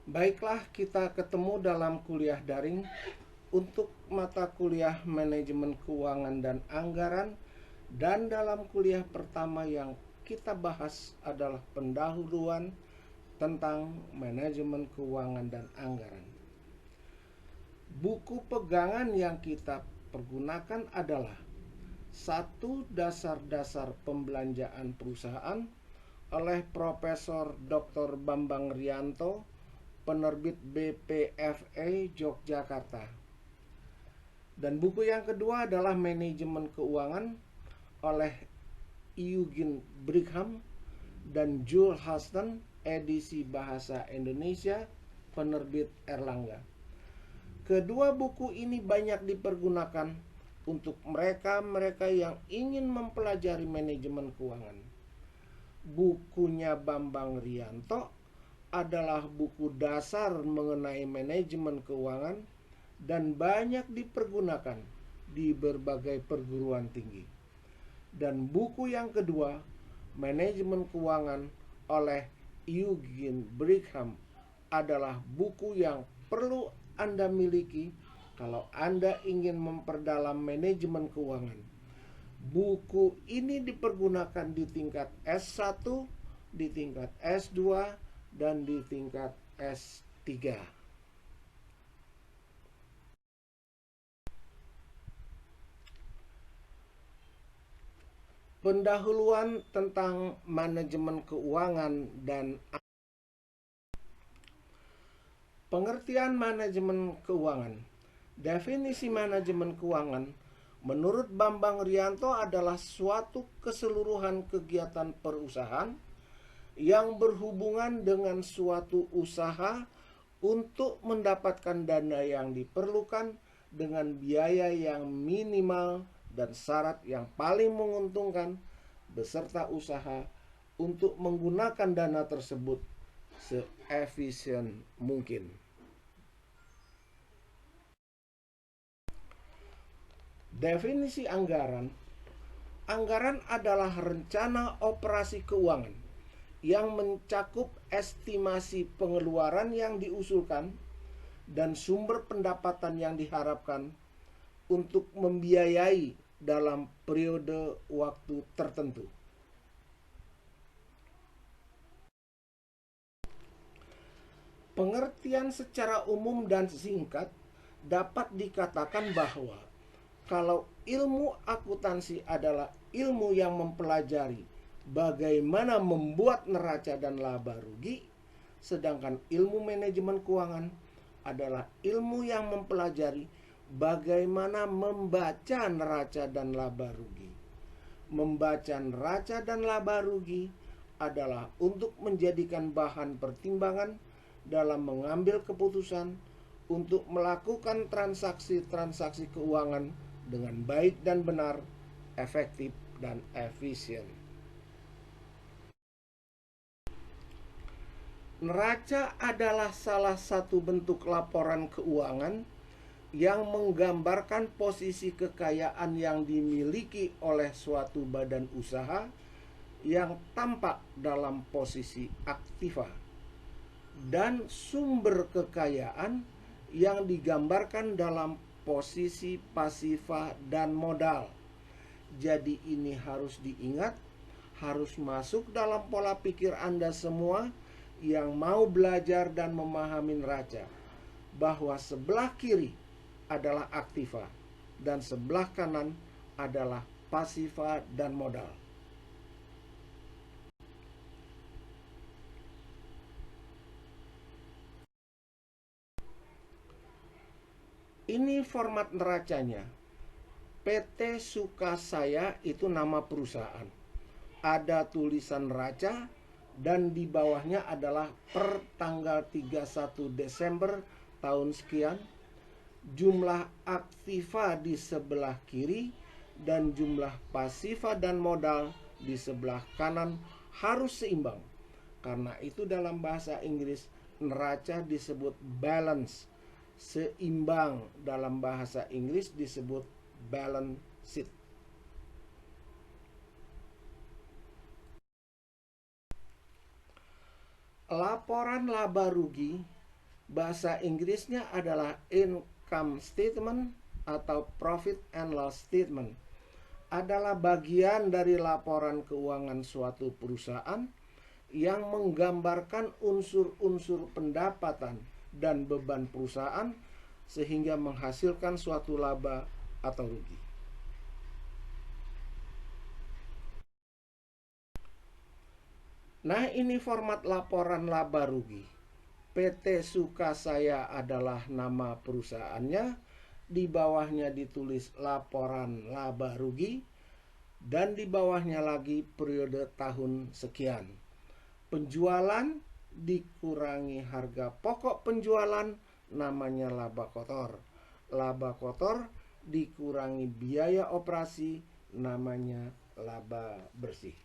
Baiklah, kita ketemu dalam kuliah daring untuk mata kuliah Manajemen Keuangan dan Anggaran, dan dalam kuliah pertama yang kita bahas adalah pendahuluan tentang manajemen keuangan dan anggaran. Buku pegangan yang kita pergunakan adalah satu dasar-dasar pembelanjaan perusahaan oleh Profesor Dr. Bambang Rianto, penerbit BPFA Yogyakarta. Dan buku yang kedua adalah Manajemen Keuangan oleh Eugene Brigham dan Jules Huston, edisi bahasa Indonesia, penerbit Erlangga. Kedua buku ini banyak dipergunakan untuk mereka-mereka yang ingin mempelajari manajemen keuangan. Bukunya Bambang Rianto adalah buku dasar mengenai manajemen keuangan dan banyak dipergunakan di berbagai perguruan tinggi. Dan buku yang kedua, Manajemen Keuangan oleh Eugene Brigham, adalah buku yang perlu Anda miliki kalau Anda ingin memperdalam manajemen keuangan. Buku ini dipergunakan di tingkat S1, di tingkat S2, dan di tingkat S3. Pendahuluan tentang manajemen keuangan dan pengertian manajemen keuangan. Definisi manajemen keuangan menurut Bambang Rianto adalah suatu keseluruhan kegiatan perusahaan yang berhubungan dengan suatu usaha untuk mendapatkan dana yang diperlukan dengan biaya yang minimal dan syarat yang paling menguntungkan beserta usaha untuk menggunakan dana tersebut seefisien mungkin. Definisi anggaran. Anggaran adalah rencana operasi keuangan yang mencakup estimasi pengeluaran yang diusulkan dan sumber pendapatan yang diharapkan untuk membiayai dalam periode waktu tertentu. Pengertian secara umum dan singkat dapat dikatakan bahwa kalau ilmu akuntansi adalah ilmu yang mempelajari bagaimana membuat neraca dan laba rugi, sedangkan ilmu manajemen keuangan adalah ilmu yang mempelajari bagaimana membaca neraca dan laba rugi. Membaca neraca dan laba rugi adalah untuk menjadikan bahan pertimbangan dalam mengambil keputusan untuk melakukan transaksi-transaksi keuangan dengan baik dan benar, efektif dan efisien. Neraca adalah salah satu bentuk laporan keuangan yang menggambarkan posisi kekayaan yang dimiliki oleh suatu badan usaha yang tampak dalam posisi aktiva dan sumber kekayaan yang digambarkan dalam posisi pasiva dan modal. Jadi ini harus diingat, harus masuk dalam pola pikir Anda semua yang mau belajar dan memahami neraca, bahwa sebelah kiri adalah aktiva dan sebelah kanan adalah pasiva dan modal. Ini format neracanya. PT Sukasaya itu nama perusahaan. Ada tulisan neraca dan di bawahnya adalah per tanggal 31 Desember tahun sekian. Jumlah aktiva di sebelah kiri dan jumlah pasiva dan modal di sebelah kanan harus seimbang. Karena itu dalam bahasa Inggris neraca disebut balance. Seimbang dalam bahasa Inggris disebut balance sheet. Laporan laba rugi Bahasa Inggrisnya adalah income statement atau profit and loss statement. Adalah bagian dari laporan keuangan suatu perusahaan yang menggambarkan unsur-unsur pendapatan dan beban perusahaan sehingga menghasilkan suatu laba atau rugi. Nah, ini format laporan laba rugi. PT Sukasaya adalah nama perusahaannya, di bawahnya ditulis laporan laba rugi, dan di bawahnya lagi periode tahun sekian. Penjualan dikurangi harga pokok penjualan, namanya laba kotor. Laba kotor dikurangi biaya operasi, namanya laba bersih.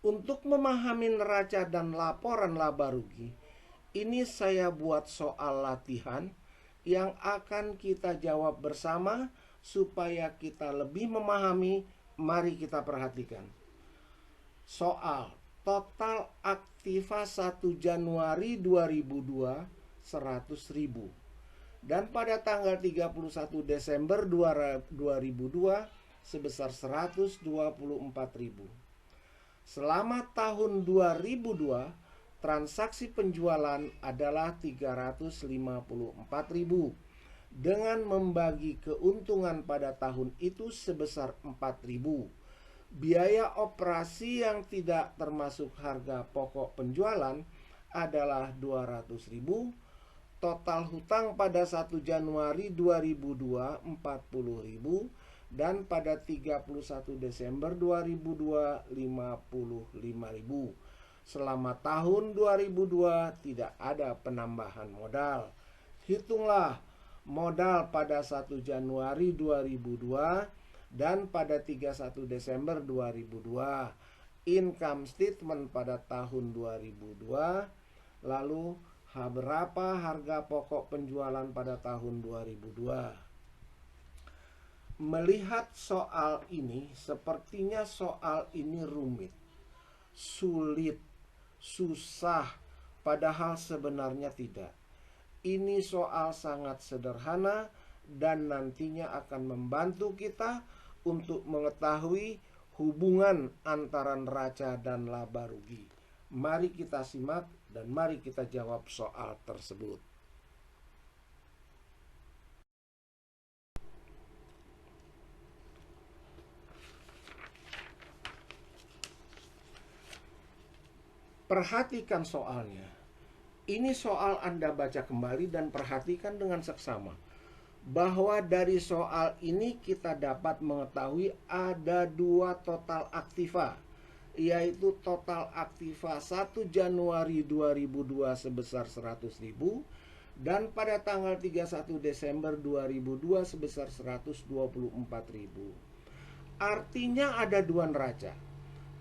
Untuk memahami neraca dan laporan laba rugi, ini saya buat soal latihan yang akan kita jawab bersama supaya kita lebih memahami. Mari kita perhatikan. Soal: total aktiva 1 Januari 2002 100.000 dan pada tanggal 31 Desember 2002 sebesar 124.000. Selama tahun 2002, transaksi penjualan adalah 354.000 dengan membagi keuntungan pada tahun itu sebesar 4.000. Biaya operasi yang tidak termasuk harga pokok penjualan adalah 200.000. Total hutang pada 1 Januari 2002 40.000 dan pada 31 Desember 2002 55.000. Selama tahun 2002 tidak ada penambahan modal. Hitunglah modal pada 1 Januari 2002 dan pada 31 Desember 2002. Income statement pada tahun 2002. Lalu berapa harga pokok penjualan pada tahun 2002. Melihat soal ini, sepertinya soal ini rumit, sulit, susah, padahal sebenarnya tidak. Ini soal sangat sederhana dan nantinya akan membantu kita untuk mengetahui hubungan antara neraca dan laba rugi. Mari kita simak dan mari kita jawab soal tersebut. Perhatikan soalnya. Ini soal Anda baca kembali dan perhatikan dengan seksama. Bahwa dari soal ini kita dapat mengetahui ada dua total aktiva, yaitu total aktiva 1 Januari 2002 sebesar 100.000 dan pada tanggal 31 Desember 2002 sebesar 124.000. Artinya ada dua neraca.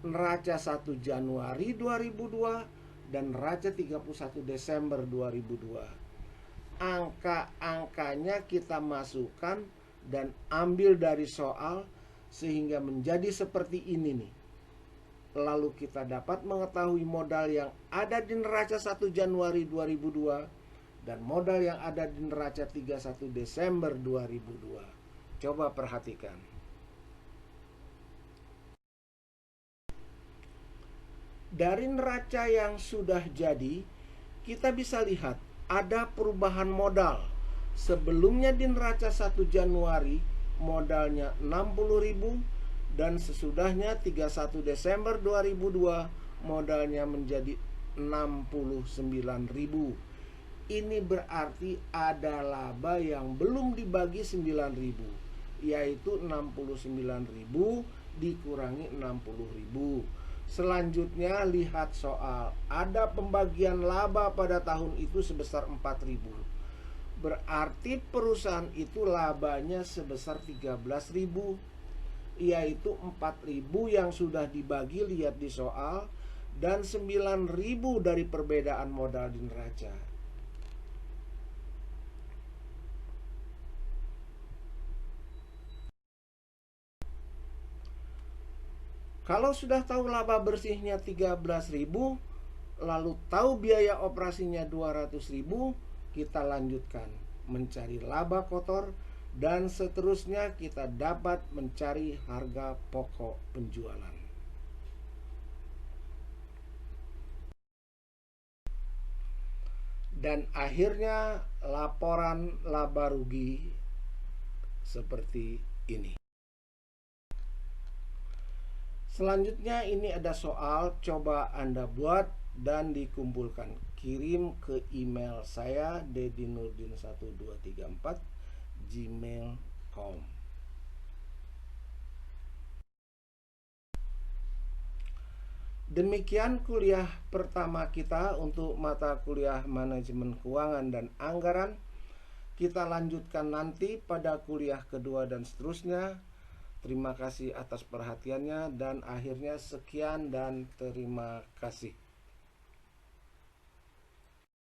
Neraca 1 Januari 2002 dan neraca 31 Desember 2002. Angka-angkanya kita masukkan dan ambil dari soal sehingga menjadi seperti ini nih. Lalu kita dapat mengetahui modal yang ada di neraca 1 Januari 2002 dan modal yang ada di neraca 31 Desember 2002. Coba perhatikan. Dari neraca yang sudah jadi, kita bisa lihat ada perubahan modal. Sebelumnya di neraca 1 Januari modalnya 60.000 dan sesudahnya 31 Desember 2002 modalnya menjadi 69.000. Ini berarti ada laba yang belum dibagi 9.000, yaitu 69.000 dikurangi 60.000. Selanjutnya lihat soal. Ada pembagian laba pada tahun itu sebesar 4.000. Berarti perusahaan itu labanya sebesar 13.000, yaitu 4.000 yang sudah dibagi, lihat di soal, dan 9.000 dari perbedaan modal di neraca. Kalau sudah tahu laba bersihnya 13.000, lalu tahu biaya operasinya 200.000, kita lanjutkan mencari laba kotor, dan seterusnya kita dapat mencari harga pokok penjualan. Dan akhirnya laporan laba rugi seperti ini. Selanjutnya ini ada soal, coba Anda buat dan dikumpulkan. Kirim ke email saya dedinurdin1234@gmail.com. Demikian kuliah pertama kita untuk mata kuliah manajemen keuangan dan anggaran. Kita lanjutkan nanti pada kuliah kedua dan seterusnya. Terima kasih atas perhatiannya, dan akhirnya sekian dan terima kasih.